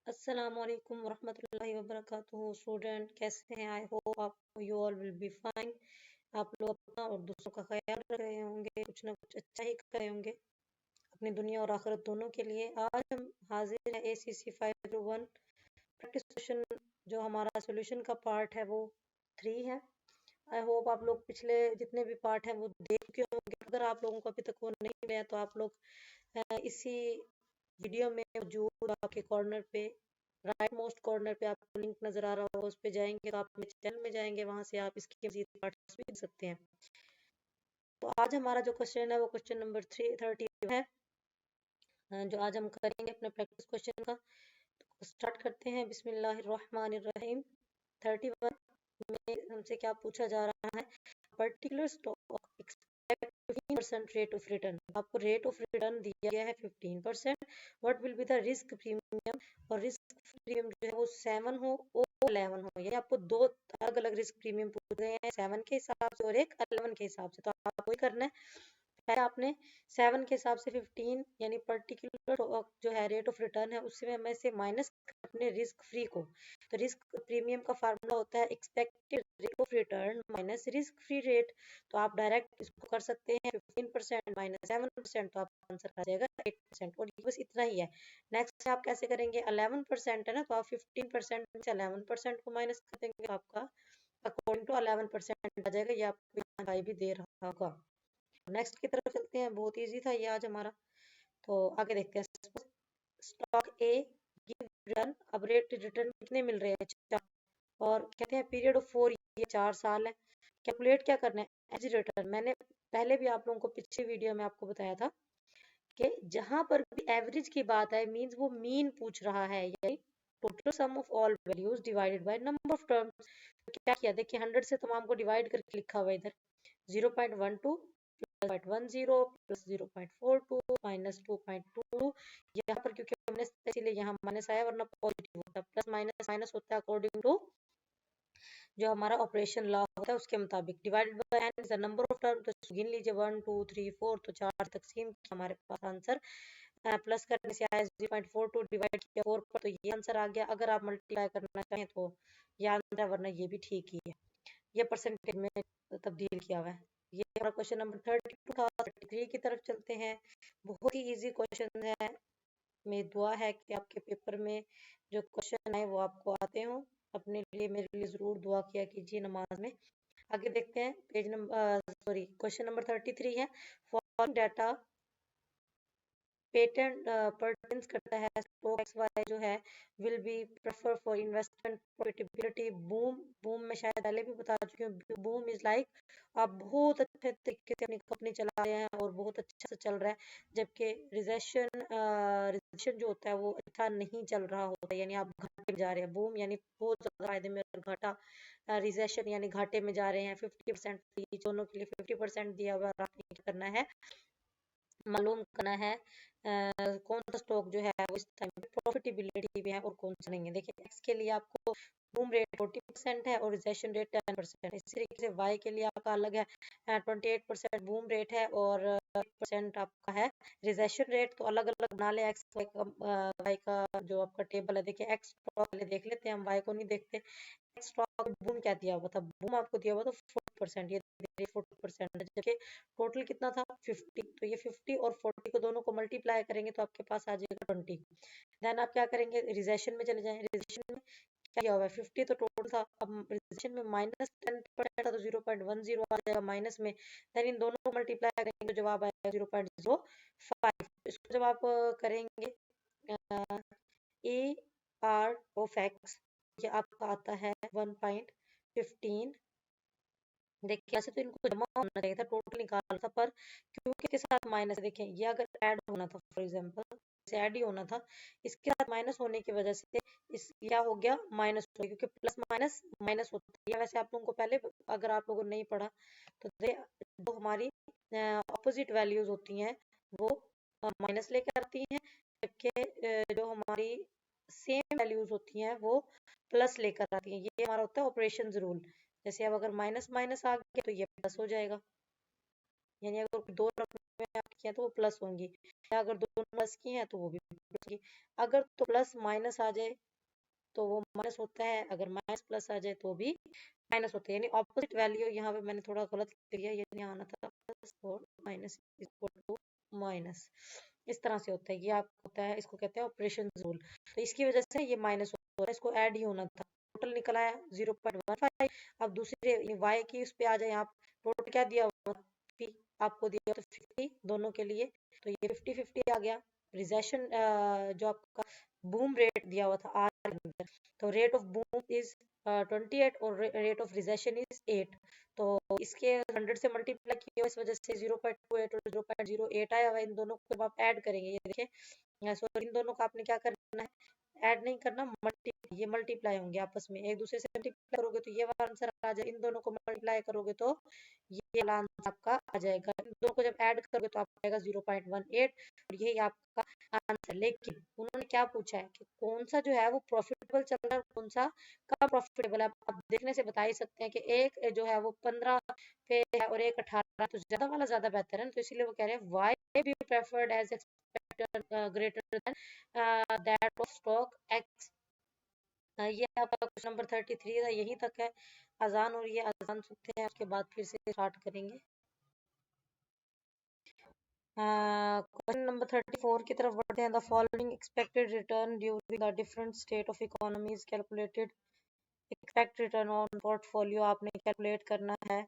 अस्सलाम वालेकुम वरहमतुल्लाहि वबरकातुहू। स्टूडेंट कैसे हैं? आई होप आप you all will be fine. आप लोग अपना और दूसरों का ख्याल रख रहे होंगे, कुछ ना कुछ अच्छा ही कर रहे होंगे अपनी दुनिया और आखिरत दोनों के लिए। आज हम हाजिर हैं ACC 501 प्रैक्टिस क्वेश्चन। जो हमारा सोल्यूशन का पार्ट है वो 3 है। आई होप आप लोग पिछले जितने भी पार्ट हैं वो देख चुके होंगे। अगर आप लोगों को अभी तक वो नहीं मिला तो आप लोग इसी वीडियो में मौजूद आपके कॉर्नर पे, राइट मोस्ट कॉर्नर पे आपको लिंक नजर आ रहा होगा, उस पे जाएंगे तो आप मेरे चैनल में जाएंगे, वहां से आप इसके मजीद पार्ट्स भी देख सकते हैं। तो आज हमारा जो क्वेश्चन है वो क्वेश्चन नंबर 330 है, जो आज हम करेंगे अपने प्रैक्टिस क्वेश्चन का। तो स्टार्ट करते हैं। बिस्मिल्लाहिर्रहमानिर्रहीम। 31 में हमसे क्या पूछा जा रहा है? Particular stock expect 15% rate of return. आपको रेट ऑफ रिटर्न दिया गया है 15%। What will be the risk premium? और रिस्क प्रीमियम जो है वो 7 हो और 11 हो, यानी आपको दो अलग अलग रिस्क प्रीमियम पूछ रहे हैं, 7 के हिसाब से और एक 11 के हिसाब से। तो आपको ही करना है। पहले आपने 7 के हिसाब से 15 यानी पर्टिकुलर जो है रेट ऑफ रिटर्न है उसमें में से माइनस अपने रिस्क फ्री को। तो रिस्क प्रीमियम का फार्मूला होता है expected rate of return minus risk free rate. तो आप डायरेक्ट इसको कर सकते हैं 15% माइनस 7%, तो आपका आंसर आ जाएगा 8%। और बस इतना ही है। नेक्स्ट आप कैसे करेंगे? 11% है ना, तो आप 15% में से 11% को माइनस कर देंगे, तो आपका अकॉर्डिंग टू 11% आ जाएगा। ये आपको यहाँ भी दे रहा होगा। नेक्स्ट की तरफ चलते हैं। बहुत इजी था ये आज हमारा, तो आगे देखते हैं। स्टॉक ए गिव रिटर्न। अब रेट रिटर्न कितने मिल रहे हैं? 4। और कहते हैं पीरियड ऑफ 4, ये 4 साल है। कैलकुलेट क्या करना है? As return. मैंने पहले भी आप लोगों को पिछले वीडियो में आपको बताया था कि जहां पर भी एवरेज की बात है मींस वो मीन पूछ रहा है, यानी total sum of all values divided by number of terms. तो क्या किया? देखिए 100 से तमाम को डिवाइड करके लिखा हुआ है इधर। 0.12 प्लस 0.10 प्लस 0.42 माइनस 2.22। यहाँ पर क्योंकि माइनस इसीलिए यहाँ माइनस आया, वरना पॉजिटिव होता। प्लस माइनस माइनस होता है अकॉर्डिंग टू जो हमारा ऑपरेशन लॉ होता है उसके मुताबिक। Divided by n is the number of term. तो गिन लीजिए 1 2 3 4, तो 4 तकसीम हमारे पास आंसर प्लस करने से आया 0.42, डिवाइड किया 4 पर तो ये आंसर आ गया। अगर आप मल्टीप्लाई करना चाहें तो ये आंसर है, वरना ये भी ठीक ही है। ये परसेंटेज में तब्दील किया हुआ है। ये हमारा क्वेश्चन नंबर 32 था। 33 की तरफ चलते हैं। बहुत ही इजी क्वेश्चन है। मेरी दुआ है कि आपके पेपर में जो क्वेश्चन है वो आपको आते हो। अपने लिए मेरे लिए जरूर दुआ किया कीजिए नमाज में। आगे देखते हैं। पेज नंबर क्वेश्चन नंबर 33 है। फॉलोइंग डाटा पेटेंट पर्टेंस करता है स्टॉक XY जो है will be prefer for investment profitability. Boom, boom में शायद पहले भी बता चुकी हूँ। बूम इज लाइक आप बहुत अच्छे तरीके से अपनी कंपनी चला रहे हैं और बहुत अच्छे से चल रहा है, जबकि रिसेशन जो होता है वो अच्छा नहीं चल रहा होता है, यानी आप घाटे में जा रहे हैं। बूम यानी बहुत ज्यादा फायदे में, और घाटा रिसेशन यानी घाटे में जा रहे हैं। 50% दोनों के लिए 50% दिया हुआ। आपने क्या करना है? मालूम करना है कौन सा स्टॉक जो है वो इस टाइम पे प्रॉफिटेबिलिटी में है और कौन सा नहीं है। देखिए एक्स के लिए आपको बूम रेट 40% है और रिजेशन रेट 10% है। इसी तरीके से वाई के लिए आपका अलग है, 28% बूम रेट है और 8% आपका है रिजेशन रेट। तो अलग अलग बना ले एक्स वाई का जो आपका टेबल है। देखिए एक्स स्टॉक पहले देख लेते हैं, हम वाई को नहीं देखते। स्टॉक बूम क्या दिया हुआ था? बूम आपको दिया हुआ था 40%। ये 40% है, जबकि टोटल कितना था? 50। तो ये 50 और 40 को दोनों को मल्टीप्लाई करेंगे तो आपके पास आ जाएगा 20। देन आप क्या करेंगे? रिजेशन में चले जाएं। रिजेशन में क्या किया हुआ है? 50 तो टोटल था, अब रिजेशन में माइनस 10% था तो 0.10 आ जाएगा माइनस में। देन इन दोनों को मल्टीप्लाई करेंगे तो जवाब आएगा 0.05। इसको जब आप करेंगे ए आर ऑफ एक्स, ये आपका आता है 1.15। देखिए ऐसे तो इनको जमा होना चाहिए था, टोटल निकालना था, पर क्योंकि इसके साथ माइनस, देखें ये अगर ऐड होना था, फॉर एग्जांपल से ऐड ही होना था, इसके साथ माइनस होने की वजह से इस क्या हो गया? माइनस हो गया, क्योंकि प्लस माइनस माइनस होता है। वैसे आप लोगों को पहले, अगर आप लोगों ने नहीं पढ़ा तो जो हमारी ऑपोजिट वैल्यूज होती हैं वो माइनस लेकर आती हैं, जबकि जो हमारी सेम वैल्यूज होती हैं वो प्लस लेकर आती हैं। ये हमारा होता है ऑपरेशन रूल। जैसे अब अगर माइनस माइनस आ गया तो ये प्लस हो जाएगा, यानी अगर दो रकम में आप की हैं तो वो प्लस होंगी, या अगर दोनों प्लस की हैं तो वो भी प्लस होंगी। अगर तो प्लस माइनस आ जाए तो वो माइनस होता है, अगर माइनस प्लस आ जाए तो भी माइनस होता है, यानी ऑपोजिट वैल्यू। यहाँ पे मैंने थोड़ा गलत लिख दिया, ये नहीं आना था, प्लस और माइनस इक्वल टू माइनस, इस तरह से होता है। ये आप होता है, इसको कहते हैं ऑपरेशन रूल। तो इसकी वजह से ये माइनस हो रहा है, इसको ऐड ही होना था। टोटल निकल आया 0.15। अब दूसरे वाई की उस पे आ जाए आप, टोटल क्या दिया हुआ था, आपको दिया तो 50 दोनों के लिए, तो ये 50-50 आ गया। रिजेशन जो आपका बूम रेट दिया हुआ था आर के अंदर, तो रेट ऑफ बूम इज 28 और रेट ऑफ रिजेशन इज 8। तो इसके 100 से मल्टीप्लाई किया, इस वजह से 0.28 और 0.08 आया हुआ। इन दोनों को आप ऐड करेंगे, ये देखिए, सो इन दोनों को आपने क्या करना है, ऐड नहीं करना, ये मल्टीप्लाई होंगे आपस में, एक दूसरे से मल्टीप्लाई करोगे तो ये वाला आंसर आ जाए, इन दोनों को मल्टीप्लाई करोगे तो ये वाला आंसर आपका आ जाएगा। इन दोनों को जब ऐड करोगे तो आपको आएगा 0.18 और यही आपका आंसर। लेकिन उन्होंने क्या पूछा है कि कौन सा जो है वो प्रॉफिटेबल चल रहा है, कौन सा कम प्रॉफिटेबल है। आप देखने से बता ही सकते हैं कि एक जो है वो 15 पे है और एक 18, तो ज्यादा वाला ज्यादा बेहतर है ना, तो इसीलिए वो कह रहे हैं Y be preferred as expected greater than that of stock X. ये आपका क्वेश्चन नंबर 33 था, यहीं तक है। अजान हो रही है, अजान सुनते हैं, उसके बाद फिर से स्टार्ट करेंगे। क्वेश्चन नंबर 34 की तरफ बढ़ते हैं। The following expected return during the different state of economy is calculated. Expect return on portfolio आपने कैलकुलेट करना है।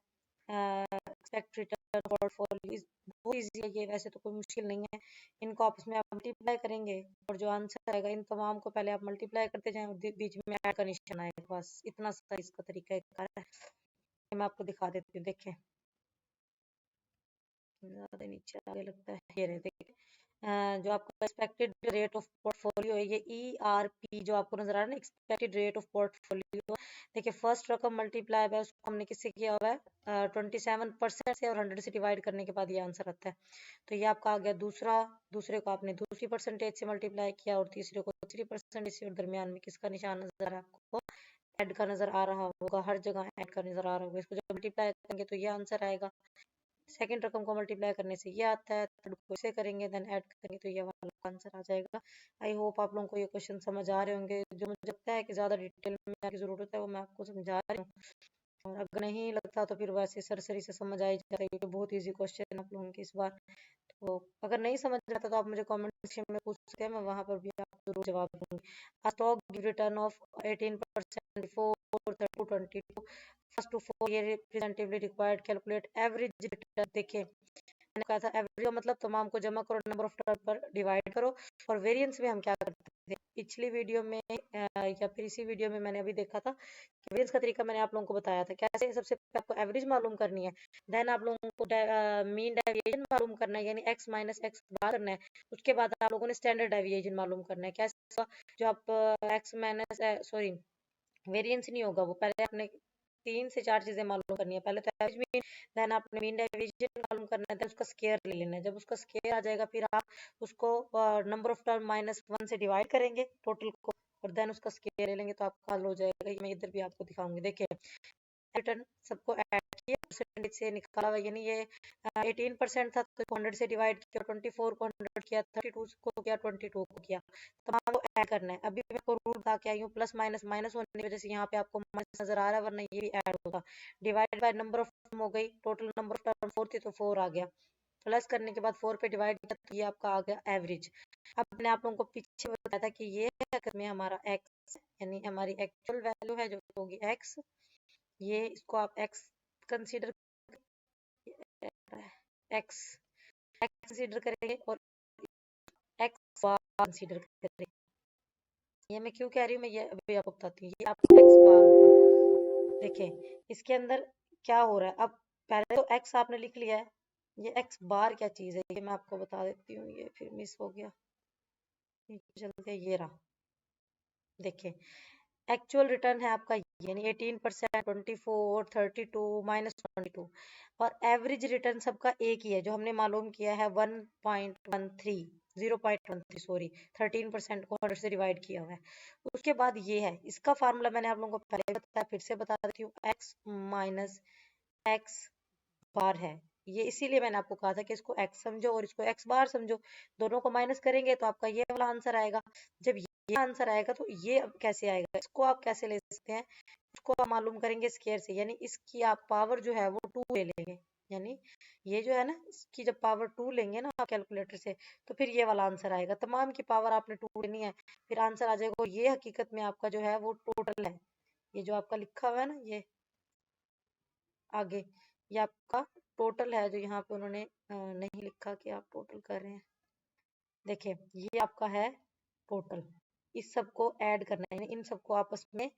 एक्सपेक्ट रिटर्न पोर्टफोलियो इज बहुत इजी है ये, वैसे तो कोई मुश्किल नहीं है। इनको आपस में आप मल्टीप्लाई करेंगे और जो आंसर आएगा इन तमाम को पहले आप मल्टीप्लाई करते जाएं और बीच में ऐड का निशान आएगा, बस इतना सा इसका तरीका है। मैं आपको दिखा देती हूँ, देखें, ज्यादा नीचे आगे लगता है, ये रहे देखिए। जो आपका एक्सपेक्टेड रेट ऑफ पोर्टफोलियो है, ये ERP जो आपको नजर आ रहा है ना, एक्सपेक्टेड रेट ऑफ पोर्टफोलियो। देखिए फर्स्ट रकम मल्टीप्लाई है, उसको हमने किससे किया हुआ है, 27% से, और 100 से डिवाइड करने के बाद ये आंसर आता है। तो ये आपका आ गया दूसरा। दूसरे को आपने दूसरी परसेंटेज से मल्टीप्लाई किया और तीसरे को तीसरी परसेंटेज से, और दरमियान में किसका निशान नजर आ रहा है आपको, ऐड का नजर आ रहा होगा, हर जगह ऐड का नजर आ रहा होगा। इसको जब मल्टीप्लाई करेंगे तो ये आंसर आएगा। सेकंड रकम को मल्टीप्लाई करने से ये आता है, थर्ड को इसे करेंगे, देन ऐड करेंगे तो ये वाला आंसर आ जाएगा। आई होप आप लोगों को ये क्वेश्चन समझ आ रहे होंगे। जो मुझे लगता है कि ज़्यादा डिटेल में की ज़रूरत है वो मैं आपको समझा रही हूँ, और अगर नहीं लगता तो फिर वैसे सरसरी से समझ आई जाता है, क्योंकि बहुत ईजी क्वेश्चन आप लोगों की इस बार। तो अगर नहीं समझ आता तो आप मुझे कमेंट सेक्शन में पूछ सकते हैं, मैं वहां पर भी आपको जरूर जवाब दूंगी। A stock give return of 18% before 22, first to 4 year representatively required calculate average return। देखिए मैंने कहा था एवरेज का मतलब तमाम को जमा करो, नंबर ऑफ टर्म पर डिवाइड करो। और वेरिएंस में हम क्या करते थे पिछली वीडियो में, या फिर इसी वीडियो में मैंने अभी देखा था कि वेरिएंस का तरीका मैंने आप लोगों को बताया था कैसे। सबसे पहले आपको एवरेज मालूम करनी है, देन आप लोगों को मीन डेविएशन मालूम करना है, यानी x माइनस एक्स बार करना है। उसके बाद आप लोगों ने स्टैंडर्ड डेविएशन मालूम करना है। कैसे, जो आप x माइनस सॉरी वेरिएंस नहीं होगा वो, पहले आपने 3 से 4 चीजें मालूम करनी है। पहले तो एवरेज मीन, देन आपने मीन डेविएशन मालूम करना है, देन उसका स्केयर ले लेना है। जब उसका स्केयर आ जाएगा फिर आप उसको नंबर ऑफ टर्म -1 से डिवाइड करेंगे टोटल को, और देन उसका स्केयर ले लेंगे तो आपका हल हो जाएगा। ये मैं इधर भी आपको दिखाऊंगी। देखिए रिटर्न सबको ऐड किया, परसेंटेज से निकाला हुआ, यानी ये 18% था तो 100 से डिवाइड किया, 24 को 100 किया, 32 को किया, 22 को किया, तमाम को ऐड करना है। अभी मैं आपको रूल बता के आई हूँ, प्लस माइनस माइनस होने की वजह से यहाँ पे आपको माइनस नजर आ रहा है, वरना ये भी ऐड होगा। Divide by number of term हो गई, टोटल नंबर ऑफ टर्म 4 थी तो 4 आ गया, प्लस करने के बाद 4 पे डिवाइड किया तो ये आपका आ गया एवरेज। अब मैंने आप लोगों को पीछे बताया था कि ये अगर में हमारा एक्स, यानी हमारी एक्चुअल वैल्यू है जो होगी एक्स, ये इसको आप x consider, x x consider करेंगे और x बार कंसीडर करेंगे। ये मैं क्यों कह रही हूँ, मैं ये अभी आपको बताती हूँ। ये आपका x बार होगा। देखिए इसके अंदर क्या हो रहा है, अब पहले तो x आपने लिख लिया है, ये x बार क्या चीज है ये मैं आपको बता देती हूँ। ये फिर मिस हो गया, चलते ये रहा। देखिए एक्चुअल रिटर्न है आपका, यानी 18%, 24, 32, -22, और एवरेज रिटर्न सबका एक ही है जो हमने मालूम किया है 1.13, 0.13 सॉरी, 13% को 100 से डिवाइड किया हुआ है। उसके बाद ये है, इसका फार्मूला मैंने आप लोगों को पहले बताया, फिर से बता देती हूँ, x माइनस एक्स बार है। ये इसीलिए मैंने आपको कहा था कि इसको x समझो और इसको x बार समझो, दोनों को माइनस करेंगे तो आपका ये वाला आंसर आएगा। जब ये आंसर आएगा तो ये अब कैसे आएगा, इसको आप कैसे ले सकते हैं, इसको आप मालूम करेंगे स्क्वायर से, यानी इसकी आप पावर जो है वो 2 ले लेंगे, यानी ये जो है ना इसकी जब पावर 2 लेंगे ना आप कैलकुलेटर से, तो फिर ये वाला आंसर आएगा। तमाम की पावर आपने 2 लेनी है, फिर आंसर आ जाएगा। ये हकीकत में आपका जो है वो टोटल है, ये जो आपका लिखा हुआ है ना ये आगे, ये आपका टोटल है, जो यहाँ पे उन्होंने नहीं लिखा कि आप टोटल कर रहे हैं। देखिए ये आपका है टोटल, इस सबको ऐड करना है, इन सबको आपस में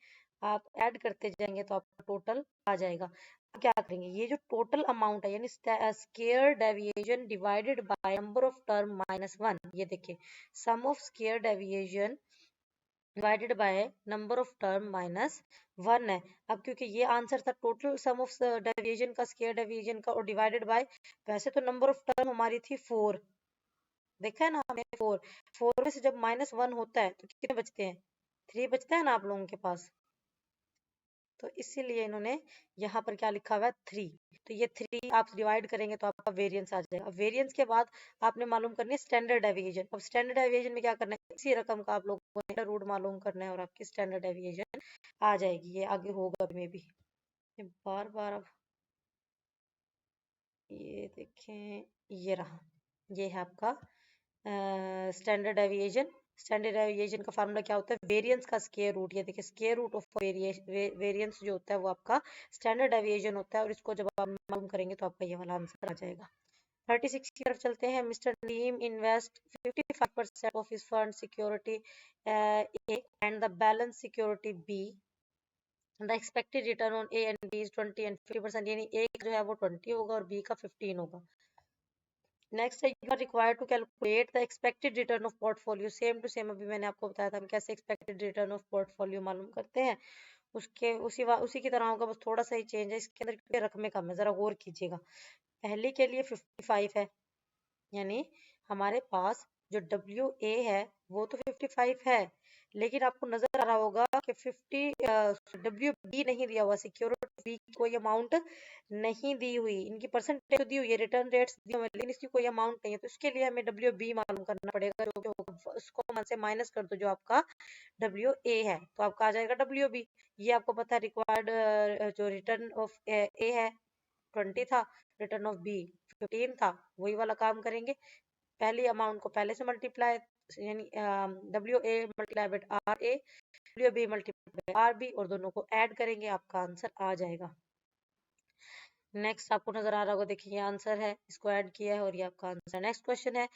आप ऐड करते जाएंगे तो आपका टोटल आ जाएगा। अब क्या करेंगे, ये जो टोटल अमाउंट है यानी square deviation divided by number of term minus 1, ये देखिए sum of square deviation divided by number of term minus 1 है। अब क्योंकि ये आंसर था टोटल सम ऑफ डेविएशन का, स्क्वायर डेविएशन का, और डिवाइडेड बाय, वैसे तो नंबर ऑफ टर्म हमारी थी 4, देखा है ना हमें 4, 4 में से जब -1 होता है तो कितने बचते हैं, 3 बचता है ना आप लोगों के पास, तो इसीलिए इन्होंने यहाँ पर क्या लिखा हुआ है 3, तो ये 3 आप डिवाइड करेंगे तो आपका वेरिएंस आ जाएगा। वेरिएंस के बाद आपने मालूम करनी है स्टैंडर्ड डेविएशन। अब स्टैंडर्ड डेविएशन में क्या करना है, इसी रकम का आप लोगों को रूट मालूम करना है और आपकी स्टैंडर्ड डेविएशन आ जाएगी। ये आगे होगा में भी, ये बार बार अब ये देखें, ये रहा, ये है आपका स्टैंडर्ड डेविएशन। स्टैंडर्ड डेविएशन का फार्मूला क्या होता है, वेरिएंस का स्क्वायर रूट। ये देखिए स्क्वायर रूट ऑफ वेरिएंस जो होता है वो आपका स्टैंडर्ड डेविएशन होता है, और इसको जब आप मालूम करेंगे तो आपका ये वाला आंसर आ जाएगा। 36 की तरफ चलते हैं। Mr Neem invest 55% of his fund security A and the balance security B, the expected return on A and B is 20 and 50%, यानी ए जो है वो 20 होगा और बी का 15 होगा। नेक्स्ट है, you are required to calculate the expected return of portfolio. Same to same अभी मैंने आपको बताया था हम कैसे एक्सपेक्टेड रिटर्न ऑफ पोर्टफोलियो मालूम करते हैं, उसके उसी की तरह होगा, बस थोड़ा सा ही चेंज है इसके अंदर क्योंकि रकमें कम है, जरा गौर कीजिएगा। पहले के लिए 55 है, यानी हमारे पास जो WA है वो तो 55 है, लेकिन आपको नजर आ रहा होगा कि 50 WB नहीं दिया हुआ, सिक्योरिटी बी की कोई अमाउंट नहीं दी हुई, इनकी परसेंटेज तो दी हुई है, रिटर्न रेट्स दी हुई है, लेकिन इसकी कोई अमाउंट नहीं है, तो इसके लिए हमें WB मालूम करना पड़ेगा, जो कि होगा, उसको मन से माइनस कर दो जो आपका WA है, तो आपका आ जाएगा WB। ये आपको पता है रिक्वायर्ड जो रिटर्न ऑफ ए है 20 था, रिटर्न ऑफ बी 15 था, वही वाला काम करेंगे। पहली अमाउंट को पहले से मल्टीप्लाई, यानी WA multiply by RA, WB multiply by RB, और दोनों को ऐड करेंगे, आपका आंसर आ जाएगा। नेक्स्ट आपको नजर आ रहा होगा, देखिए ये आंसर है, इसको ऐड किया है और ये आपका आंसर। नेक्स्ट क्वेश्चन है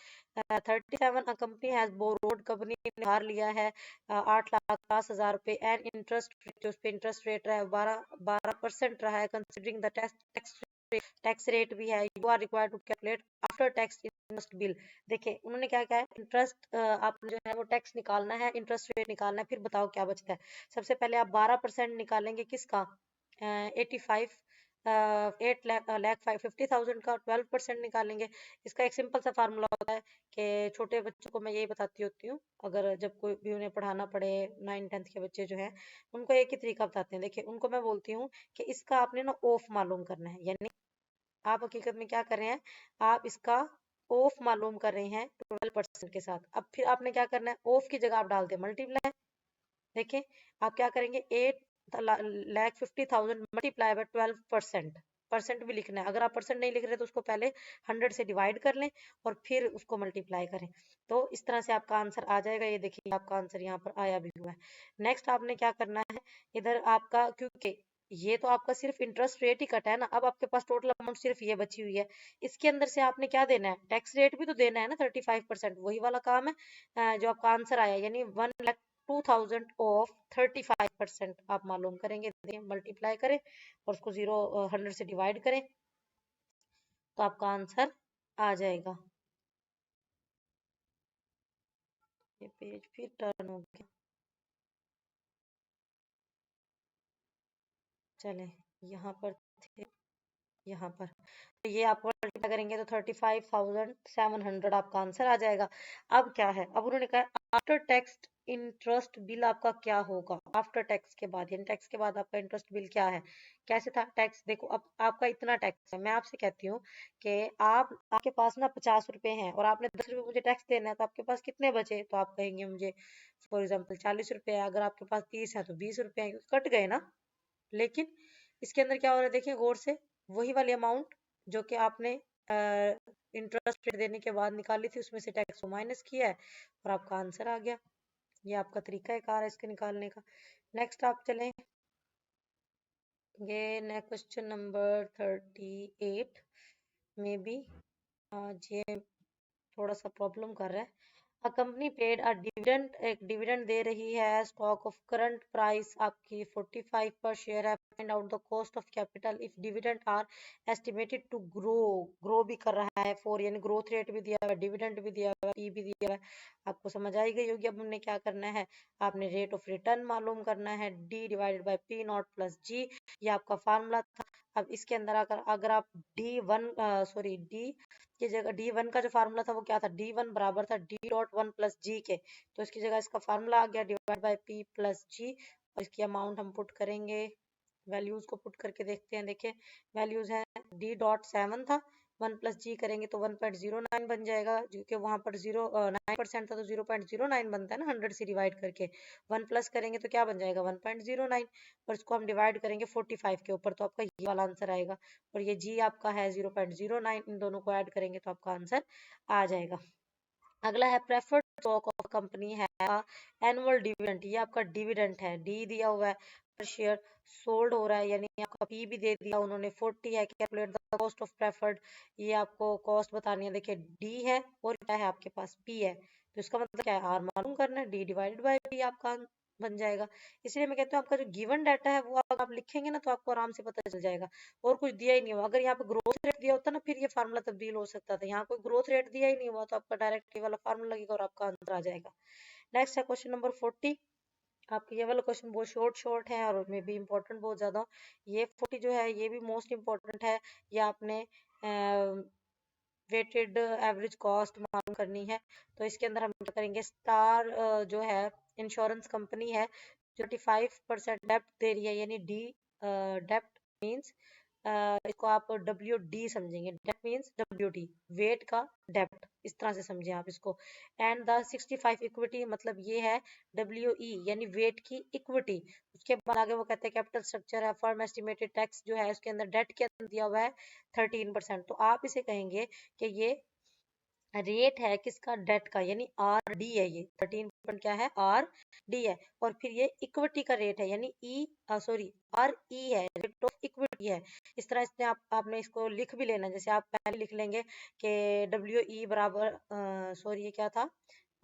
37, कंपनी हैज बोरोड, कंपनी ने उधार लिया है 8,50,000 रुपए, एंड इंटरेस्ट जो उस पे इंटरेस्ट रेट रहा है 12% रहा है, कंसिडरिंग द टैक्स रेट भी है, you are required to calculate after tax interest bill. देखिए उन्होंने क्या क्या है, इंटरेस्ट आपने जो है वो टैक्स निकालना है, इंटरेस्ट रेट निकालना है, फिर बताओ क्या बचता है। सबसे पहले आप 12% निकालेंगे किसका, 85 8,50,000 का 12% निकालेंगे। इसका एक सिंपल सा फार्मूला होता है कि छोटे बच्चों को मैं यही बताती होती हूँ, अगर जब कोई भी उन्हें पढ़ाना पड़े, 9th-10th के बच्चे जो हैं उनको एक ही तरीका बताते हैं। देखिए उनको मैं बोलती हूँ कि इसका आपने ना ऑफ मालूम करना है, यानी आप हकीकत में क्या कर रहे हैं, आप इसका ऑफ मालूम कर रहे हैं 12% के साथ। अब फिर आपने क्या करना है, ऑफ की जगह आप डाल दें मल्टीप्लाई। देखिए आप क्या करेंगे, 8,50,000 मल्टीप्लाई बाय 12%, परसेंट भी लिखना है, अगर आप परसेंट नहीं लिख रहे तो उसको पहले 100 से डिवाइड कर लें और फिर उसको मल्टीप्लाई करें, तो इस तरह से आपका आंसर आ जाएगा। ये देखिए आपका आंसर यहाँ पर आया भी हुआ है। नेक्स्ट आपने क्या करना है, इधर आपका क्योंकि ये तो आपका सिर्फ इंटरेस्ट रेट ही कटा है ना, अब आपके पास टोटल अमाउंट सिर्फ ये बची हुई है, इसके अंदर से आपने क्या देना है, टैक्स रेट भी तो देना है ना 35%, वही वाला काम है जो आपका आंसर आया, यानी 1,02,000 ऑफ 35% आप मालूम करेंगे, मल्टीप्लाई करें और उसको 100 से डिवाइड करें तो आपका आंसर आ जाएगा। ये पेज फिर टर्न हो गया, चले यहाँ पर थे, यहाँ पर, तो ये आपको मल्टीप्लाई करेंगे तो 35,700 आपका आंसर आ जाएगा। अब क्या है, अब उन्होंने कहा आफ्टर टैक्स इंटरेस्ट बिल आपका क्या होगा आफ्टर टैक्स के बाद, यानी टैक्स के बाद आपका इंटरेस्ट बिल क्या है। कैसे था टैक्स, देखो अब आपका इतना टैक्स है, मैं आपसे कहती हूँ कि आपके पास ना 50 रुपए हैं और आपने 10 रुपए मुझे टैक्स देना है, तो आपके पास कितने बचे, तो आप कहेंगे मुझे फॉर एग्जाम्पल 40 रुपए है। अगर आपके पास 30 है तो 20 रुपए हैं, कट गए ना। लेकिन इसके अंदर क्या हो रहा है, देखिए गौर से, वही वाली अमाउंट जो कि आपने इंटरेस्ट रेट देने के बाद निकाली थी, उसमें से टैक्स को माइनस किया है और आपका आंसर आ गया। ये आपका तरीका है कार है इसके निकालने का। नेक्स्ट आप चलें, ये नेक्स्ट क्वेश्चन नंबर 38 में भी आज ये थोड़ा सा प्रॉब्लम कर रहा है। A company paid a dividend, एक डिविडेंड दे रही है, स्टॉक ऑफ करंट प्राइस आपकी 45 पर शेयर है, find out the cost of capital if dividend are estimated to grow, grow भी कर रहा है फोर, यानी ग्रोथ रेट भी दिया हुआ है, डिविडेंड भी दिया हुआ है, पी भी दिया हुआ है। आपको समझ आई गई होगी। अब हमने क्या करना है, आपने रेट ऑफ रिटर्न मालूम करना है, D divided by P not plus G, ये आपका फार्मूला था। अब इसके अंदर अगर अगर आप डी की जगह D1 का जो फार्मूला था वो क्या था, D1 बराबर था D.1 प्लस जी के, तो इसकी जगह इसका फार्मूला आ गया डिवाइड बाय P प्लस जी, और इसकी अमाउंट हम पुट करेंगे, वैल्यूज को पुट करके देखते हैं। देखिए वैल्यूज है D.7 था, 1 प्लस जी करेंगे तो 1.09 बन जाएगा, क्योंकि वहां पर 9% था तो 0.09 बनता है ना 100 से डिवाइड करके। 1 प्लस करेंगे तो क्या बन जाएगा 1.09, और इसको हम डिवाइड करेंगे 45 के ऊपर, तो आपका ये वाला आंसर आएगा। और ये जी आपका है 0.09, इन दोनों को ऐड करेंगे तो आपका आंसर आ जाएगा। अगला है प्रेफर्ड स्टॉक ऑफ कंपनी है एनुअल डिविडेंड, ये आपका डिविडेंड है, डी दिया हुआ है पर शेयर, सोल्ड हो रहा है यानी आपका पी भी दे दिया उन्होंने 40 है, calculate the cost of preferred, ये आपको कॉस्ट बतानी है। देखिए डी है और क्या है आपके पास पी है, तो इसका मतलब क्या है आर मालूम करना है, डी डिवाइडेड बाय पी आपका बन जाएगा। इसलिए मैं कहता हूँ आपका जो गिवन डाटा है वो आप लिखेंगे ना तो आपको आराम से पता चल जाएगा, और कुछ दिया ही नहीं हुआ। अगर यहाँ पे ग्रोथ रेट दिया होता ना फिर ये फार्मूला तब्दील हो सकता था, यहाँ कोई ग्रोथ रेट दिया ही नहीं हुआ तो आपका डायरेक्ट ये वाला फार्मूला लगेगा और आपका आंसर आ जाएगा। नेक्स्ट है क्वेश्चन नंबर 40। आपके ये वाला क्वेश्चन बहुत शॉर्ट शॉर्ट है और मे भी इंपॉर्टेंट बहुत ज्यादा। ये 40 जो है ये भी मोस्ट इंपॉर्टेंट है, ये आपने वेटेड एवरेज कॉस्ट मालूम करनी है। तो इसके अंदर हम क्या करेंगे, स्टार जो है इंश्योरेंस कंपनी है, 35% डेप्ट दे रही है, यानी डी डेप्ट मीन्स इसको आप डब्ल्यू डी समझेंगे, डेप्ट मीन्स डब्ल्यू डी, वेट का डेप्ट, इस तरह से समझे आप इसको। एंड द 65 इक्विटी, मतलब ये है डब्ल्यू ई यानी वेट की इक्विटी। उसके बाद आगे वो कहते हैं कैपिटल स्ट्रक्चर है, फर्म एस्टिमेटेड टैक्स जो है उसके अंदर डेट के अंदर दिया हुआ है 13%, तो आप इसे कहेंगे कि ये रेट है किसका, डेट का, यानी आर डी है, ये 13% क्या है आर डी है। और फिर ये इक्विटी का रेट है यानी आर ई है, रेट ऑफ इक्विटी है। इस तरह इसने आपने इसको लिख भी लेना, जैसे आप पहले लिख लेंगे कि डब्ल्यू ई बराबर ये क्या था,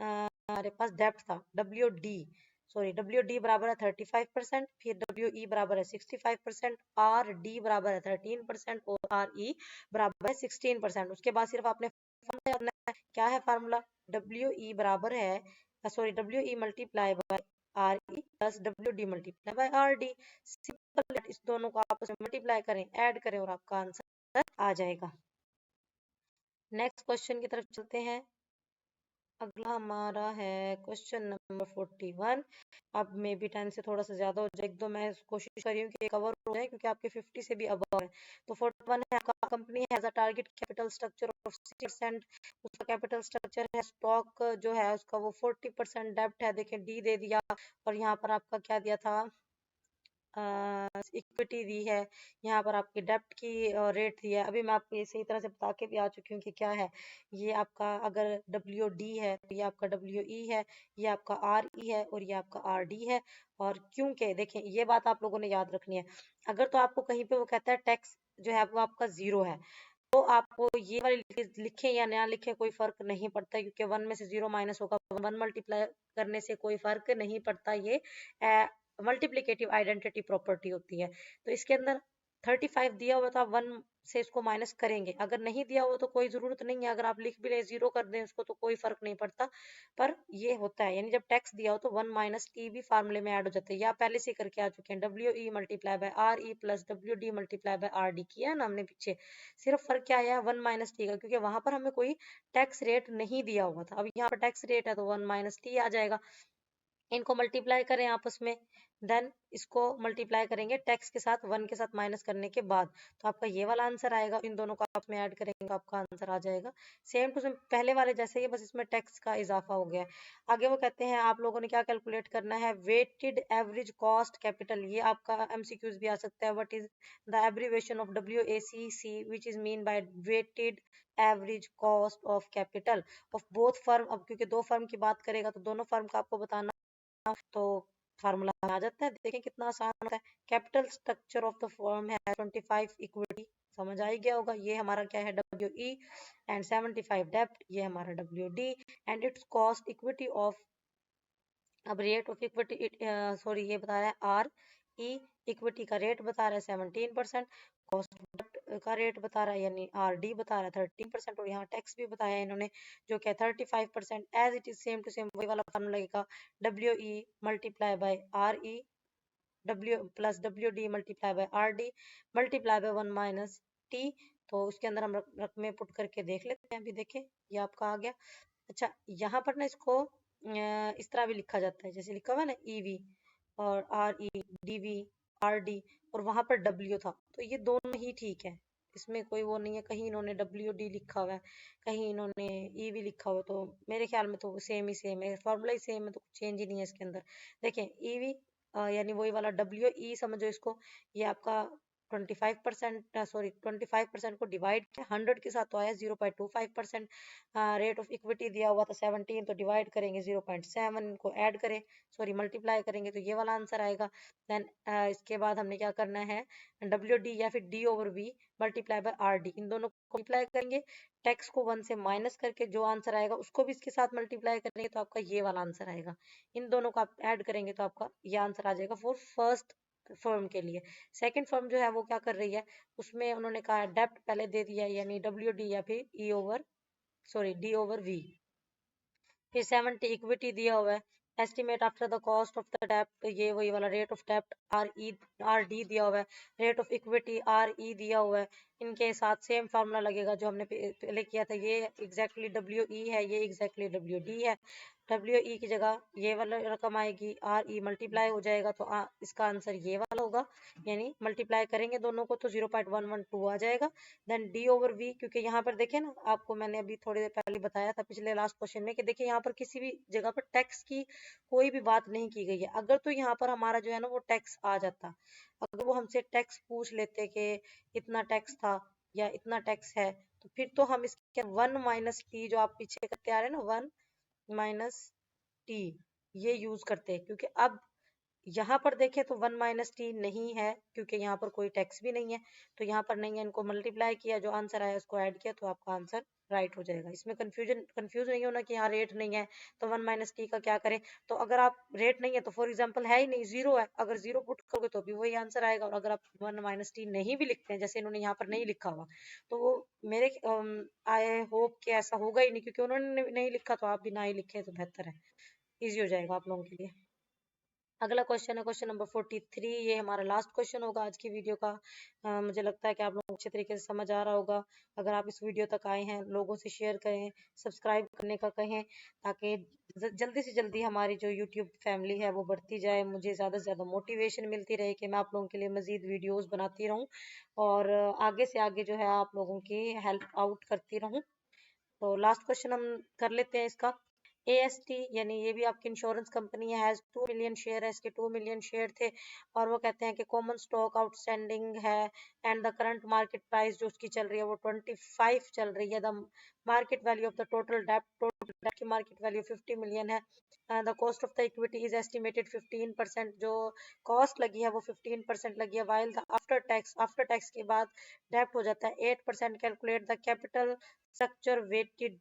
हमारे पास डेप्थ था डब्ल्यू डी बराबर है 35%, फिर डब्ल्यू ई बराबर है 65%, आर डी बराबर है 13% और आर ई बराबर है 16%। उसके बाद सिर्फ आपने क्या है फार्मूला, डब्ल्यू ई बराबर है W E multiply by R E plus W D multiply by R D. Simple, इस दोनों को आपस में मल्टीप्लाई करें, ऐड करें और आपका आंसर आ जाएगा। नेक्स्ट क्वेश्चन की तरफ चलते हैं। अगला हमारा है क्वेश्चन नंबर 41। अब मे बी 10 से थोड़ा सा ज्यादा हो जाए, एक दो मैं कोशिश कर रही हूँ कि कवर हो जाए क्योंकि आपके 50 से भी अबव है। तो 41 है आपका, company has a target capital structure of 60%, उसका कैपिटल स्ट्रक्चर है, स्टॉक जो है उसका वो 40% डेब्ट है, देखें डी दे दिया, और यहाँ पर आपका क्या दिया था, इक्विटी दी है, यहाँ पर आपकी डेप्ट की रेट दी है। अभी मैं आपको ये सही तरह से बता के भी आ चुकी हूँ कि क्या है ये आपका, अगर डब्ल्यू डी है तो ये आपका डब्ल्यू ई है, ये आपका आर ई है और ये आपका आर डी है। और क्योंकि देखें ये बात आप लोगों ने याद रखनी है, अगर तो आपको कहीं पे वो कहता है टैक्स जो है वो आपका जीरो है, तो आपको ये वाली लिखें या ना लिखें कोई फर्क नहीं पड़ता, क्योंकि 1 में से 0 माइनस होगा, 1 मल्टीप्लाई करने से कोई फर्क नहीं पड़ता, ये मल्टीप्लिकेटिव आइडेंटिटी प्रॉपर्टी होती है। तो इसके अंदर 35 दिया हुआ तो आप 1 से इसको माइनस करेंगे, अगर नहीं दिया हुआ तो कोई जरूरत नहीं है, अगर आप लिख भी ले 0 कर दें उसको तो कोई फर्क नहीं पड़ता। पर ये होता है, यानी जब टैक्स दिया हो तो 1 माइनस टी भी फार्मूले में ऐड हो जाते हैं, या पहले से करके आ चुके हैं, W E multiply by R E plus W D multiply by R D किया है ना हमने पीछे। सिर्फ फर्क क्या आया 1 माइनस टी का, क्योंकि वहां पर हमें कोई टैक्स रेट नहीं दिया हुआ था, अब यहाँ पर टैक्स रेट है तो 1 माइनस टी आ जाएगा। इनको मल्टीप्लाई करें आपस में, देन इसको मल्टीप्लाई करेंगे टैक्स के साथ, 1 के साथ माइनस करने के बाद, तो आपका ये वाला आंसर आएगा। इन दोनों को आपस में ऐड करेंगे तो आपका आंसर आ जाएगा सेम टू सेम पहले वाले जैसे ही, बस इसमें टैक्स का इजाफा हो गया है। आगे वो कहते हैं आप लोगों ने क्या कैलकुलेट करना है, वेटेड एवरेज कॉस्ट कैपिटल। ये आपका एमसीक्यूज भी आ सकता है, what is the abbreviation of WACC which is mean by weighted average cost of capital of both firm. अब क्योंकि दो फर्म की बात करेगा तो दोनों फर्म का आपको बताना, तो फार्मूला आ जाता है। देखें कितना आसान होता है। Capital structure of the firm है 25 इक्विटी, समझ आ ही गया होगा। ये हमारा क्या है, WE, एंड 75 डेब्ट, ये हमारा WD, and it's cost equity of, अब रेट ऑफ इक्विटी सॉरी ये बता रहा है RE, इक्विटी का रेट बता रहा है 17%, कॉस्ट का रेट बता रहा है यानी RD बता रहा है 13%, और यहाँ टैक्स भी बताया है इन्होंने जो क्या 35%। As it is same to same वही वाला फॉर्मूला लगेगा, WE multiply by RE, W plus WD multiply by RD multiply by 1 minus T। तो उसके अंदर हम रकमें पुट करके देख लेते हैं। अभी देखें ये आपका आ गया। अच्छा यहाँ पर ना इसको इस तरह भी लिखा जाता है, जैसे लिखा हुआ है ना EV और RE, DV, RD, और वहां पर W था, तो ये दोनों ही ठीक है, इसमें कोई वो नहीं है। कहीं इन्होंने WD लिखा हुआ है, कहीं इन्होंने EV लिखा हुआ है, तो मेरे ख्याल में तो सेम ही सेम है, फॉर्मूला ही सेम है, तो कुछ चेंज ही नहीं है इसके अंदर। देखें EV यानी वही वाला WE समझो इसको, ये आपका 25%, सॉरी 25% को डिवाइड किया 100 के साथ तो आया 0.25%। रेट ऑफ इक्विटी दिया हुआ था 17, तो डिवाइड करेंगे 0.7, इनको ऐड करें, सॉरी मल्टीप्लाई करेंगे तो ये वाला आंसर आएगा। देन इसके बाद हमने क्या करना है, WD या फिर D/V मल्टीप्लाई बाय RD, इन दोनों को मल्टीप्लाई करेंगे, टैक्स को 1 से माइनस करके जो आंसर आएगा उसको भी इसके साथ मल्टीप्लाई करेंगे तो आपका ये वाला आंसर आएगा। इन दोनों को आप ऐड करेंगे तो आपका ये आंसर आ जाएगा फॉर फर्स्ट फर्म के लिए। सेकंड फर्म जो है वो क्या कर रही है, उसमें उन्होंने कहा डेप्ट पहले दे दिया है यानी WD या फिर D/V, फिर 70 इक्विटी दिया हुआ है, estimate after the cost of the डेप्ट, ये वही वाला रेट ऑफ डेप्ट RD दिया हुआ है, रेट ऑफ इक्विटी RE दिया हुआ है। इनके साथ सेम फार्मूला लगेगा जो हमने पहले किया था, ये एग्जैक्टली WE है, ये एग्जैक्टली WD है। WE की जगह ये वाला रकम आएगी, RE मल्टीप्लाई हो जाएगा तो इसका आंसर ये वाला होगा, यानी मल्टीप्लाई करेंगे दोनों को तो 0.112 आ जाएगा। देन D/V, क्योंकि यहाँ पर देखें ना, आपको मैंने अभी थोड़ी देर पहले बताया था पिछले लास्ट क्वेश्चन में कि देखिए यहाँ पर किसी भी जगह पर टैक्स की कोई भी बात नहीं की गई है। अगर तो यहाँ पर हमारा जो है ना वो टैक्स आ जाता, अगर वो हमसे टैक्स पूछ लेते कि इतना टैक्स था या इतना टैक्स है, तो फिर तो हम इसके 1 माइनस टी जो आप पीछे करके आ रहे हैं ना, 1 माइनस टी, ये यूज करते हैं। क्योंकि अब यहाँ पर देखें तो 1 माइनस टी नहीं है, क्योंकि यहाँ पर कोई टैक्स भी नहीं है, तो यहाँ पर नहीं है, इनको मल्टीप्लाई किया, जो आंसर आया उसको ऐड किया, तो आपका आंसर राइट हो जाएगा। इसमें कंफ्यूज नहीं होना कि यहाँ रेट नहीं है तो 1 माइनस टी का क्या करें। तो अगर आप रेट नहीं है तो फॉर एग्जाम्पल है ही नहीं, जीरो है, अगर जीरो पुट करोगे तो भी वही आंसर आएगा। और अगर आप 1 माइनस टी नहीं भी लिखते हैं, जैसे इन्होंने यहाँ पर नहीं लिखा हुआ, तो वो मेरे आई होप कि ऐसा होगा ही नहीं, क्योंकि उन्होंने नहीं लिखा, तो आप भी ना ही लिखे तो बेहतर है, इजी हो जाएगा आप लोगों के लिए। अगला क्वेश्चन है क्वेश्चन नंबर 43, ये हमारा लास्ट क्वेश्चन होगा आज की वीडियो का। मुझे लगता है कि आप लोगों को अच्छे तरीके से समझ आ रहा होगा। अगर आप इस वीडियो तक आए हैं, लोगों से शेयर करें, सब्सक्राइब करने का कहें, ताकि जल्दी से जल्दी हमारी जो यूट्यूब फैमिली है वो बढ़ती जाए, मुझे ज़्यादा से ज़्यादा मोटिवेशन मिलती रहे कि मैं आप लोगों के लिए मज़ीद वीडियोज़ बनाती रहूँ, और आगे से आगे जो है आप लोगों की हेल्प आउट करती रहूँ। तो लास्ट क्वेश्चन हम कर लेते हैं इसका। AST यानी ये भी आपकी इंश्योरेंस कंपनी है, हैज 2 मिलियन शेयर है, इसके 2 मिलियन शेयर थे, और वो कहते हैं कि कॉमन स्टॉक आउटस्टैंडिंग है, and the current market price जो उसकी चल रही है वो 25 चल रही है। The market value of the total डेप्ट की मार्केट वैल्यू 50 मिलियन है। The cost of the equity is estimated 15%, जो कॉस्ट लगी है वो 15% लगी है, वाइल आफ्टर टैक्स के बाद डेप्ट हो जाता है 8%। Calculate the capital structure weighted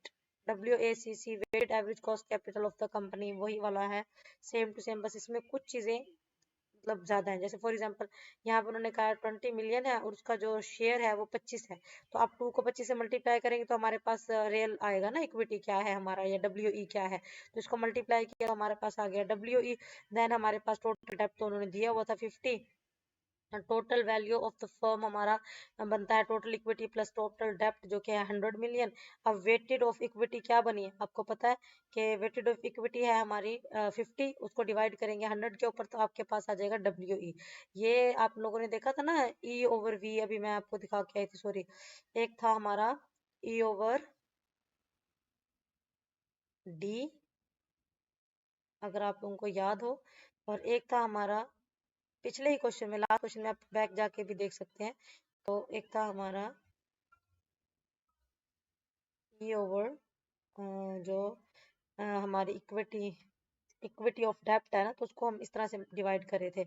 WACC weighted average cost capital of the company, वही वाला है सेम टू सेम, बस इसमें कुछ चीजें मतलब ज्यादा है। जैसे फॉर एग्जांपल यहाँ पर उन्होंने कहा 20 मिलियन है और उसका जो शेयर है वो 25 है, तो आप 2 को 25 से मल्टीप्लाई करेंगे तो हमारे पास रियल आएगा ना, इक्विटी क्या है हमारा या WE क्या है, तो इसको मल्टीप्लाई किया तो हमारे पास आ गया WE। देन हमारे पास टोटल डेप्ट तो उन्होंने दिया हुआ था 50, total value of the firm हमारा बनता है टोटल इक्विटी प्लस टोटल डेप्ट जो कि है 100 मिलियन। अब वेटेड ऑफ इक्विटी क्या बनी है आपको पता है कि वेटेड ऑफ इक्विटी है हमारी 50, उसको डिवाइड करेंगे 100 के ऊपर तो आपके पास आ जाएगा WE। ये आप लोगों ने देखा था ना E/V, अभी मैं आपको दिखा के आई थी, सॉरी, एक था हमारा E/D, अगर आप लोगों को याद हो, और एक था हमारा पिछले ही क्वेश्चन में, लास्ट क्वेश्चन में, आप बैक जाके भी देख सकते हैं। तो एक था हमारा E/, जो हमारी इक्विटी इक्विटी ऑफ डेप्ट है ना, तो उसको हम इस तरह से डिवाइड कर रहे थे।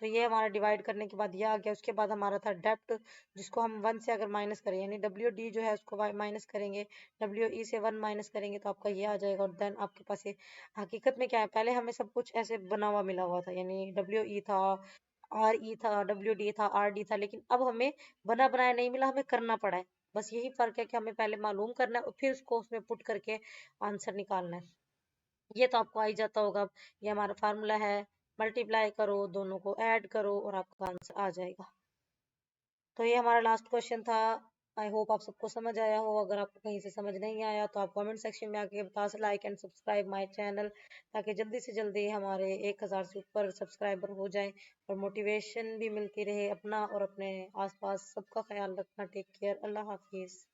तो ये हमारा डिवाइड करने के बाद ये आ गया। उसके बाद हमारा था डेप्ट, जिसको हम 1 से अगर माइनस करें, यानी WD जो है उसको माइनस करेंगे, WE से 1 माइनस करेंगे तो आपका ये आ जाएगा। और देन आपके पास ये हकीकत में क्या है, पहले हमें सब कुछ ऐसे बना हुआ मिला हुआ था, यानी WE था, RE था, WD था, RD था, लेकिन अब हमें बना बनाया नहीं मिला, हमें करना पड़ा है। बस यही फर्क है कि हमें पहले मालूम करना है और फिर उसको उसमें पुट करके आंसर निकालना है। ये तो आपको आ ही जाता होगा। अब ये हमारा फार्मूला है, मल्टीप्लाई करो, दोनों को ऐड करो और आपका आंसर आ जाएगा। तो ये हमारा लास्ट क्वेश्चन था। आई होप आप सबको समझ आया हो। अगर आपको कहीं से समझ नहीं आया तो आप कमेंट सेक्शन में आके बता सकते, like and subscribe my channel, ताकि जल्दी से जल्दी हमारे 1000 से ऊपर सब्सक्राइबर हो जाए और मोटिवेशन भी मिलती रहे। अपना और अपने आसपास सबका ख्याल रखना। टेक केयर, अल्लाह हाफिज।